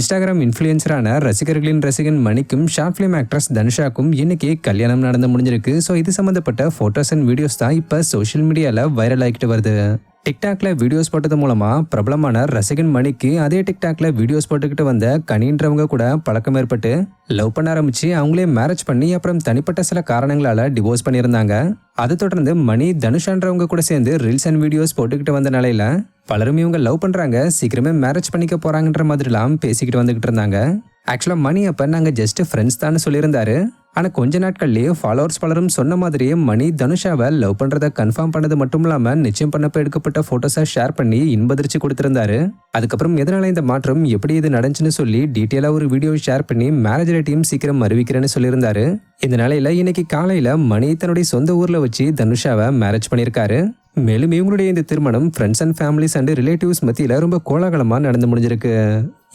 Instagram இன்ஃப்ளூயன்சரான ரசிகர்களின் ரசிகன் மணிக்கும் ஷார்ட் ஃபிலிம் ஆக்ட்ரஸ் தனுஷாக்கும் இன்னைக்கு கல்யாணம் நடந்து முடிஞ்சிருக்கு. ஸோ இது சம்பந்தப்பட்ட போட்டோஸ் அண்ட் வீடியோஸ் தான் இப்போ சோஷியல் மீடியால வைரல் ஆகிட்டு வருது. டிக்டாக்ல வீடியோஸ் போட்டது மூலமா பிரபலமான ரசிகன் மணிக்கு அதே டிக்டாக்ல வீடியோஸ் போட்டுக்கிட்டு வந்த கனின்றவங்க கூட பழக்கம் ஏற்பட்டு லவ் பண்ண ஆரம்பிச்சு அவங்களே மேரேஜ் பண்ணி அப்புறம் தனிப்பட்ட சில காரணங்களால டிவோர்ஸ் பண்ணியிருந்தாங்க. அதை தொடர்ந்து மணி தனுஷான்றவங்க கூட சேர்ந்து ரீல்ஸ் அண்ட் வீடியோஸ் போட்டுக்கிட்டு வந்த நிலையில பலரும் இவங்க லவ் பண்றாங்க, சீக்கிரமே மேரேஜ் பண்ணிக்க போறாங்கன்ற மாதிரிலாம் பேசிக்கிட்டு வந்துகிட்டு இருந்தாங்க. ஆக்சுவலா மணி அப்ப நாங்க ஜஸ்ட் ஃப்ரெண்ட்ஸ் தான் சொல்லியிருந்தாரு. ஆனா கொஞ்ச நாட்கள்லயே ஃபாலோவர்ஸ் பலரும் சொன்ன மாதிரியே மணி தனுஷாவை லவ் பண்றத கன்ஃபார்ம் பண்ணது மட்டும் இல்லாம நிச்சயம் பண்ணப்ப எடுக்கப்பட்ட போட்டோஸை ஷேர் பண்ணி இன்பதிர்ச்சி கொடுத்திருந்தாரு. அதுக்கப்புறம் எதனால இந்த மாற்றம், எப்படி இது நடந்துச்சுன்னு சொல்லி டீட்டெயிலா ஒரு வீடியோ ஷேர் பண்ணி மேரேஜ் டேட்டையும் சீக்கிரம் அறிவிக்கிறேன்னு சொல்லியிருந்தாரு. இந்த நிலையில இன்னைக்கு காலையில மணி தன்னுடைய சொந்த ஊர்ல வச்சு தனுஷாவை மேரேஜ் பண்ணியிருக்காரு. மேலும் இவங்களுடைய இந்த திருமணம் friends and families and relatives மத்தியில ரொம்ப கோலாகலமா நடந்து முடிஞ்சிருக்கு.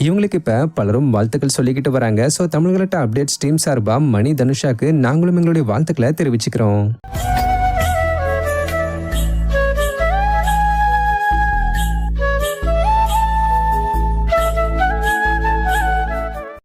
இவங்களுக்கு இப்ப பலரும் வாழ்த்துக்கள் சொல்லிக்கிட்டு வராங்க. ஸோ தமிழ்கள்ட்ட அப்டேட்ஸ் டீம் சார்பா மணி தனுஷாக்கு நாங்களும் எங்களுடைய வாழ்த்துக்களை தெரிவிச்சுக்கிறோம்.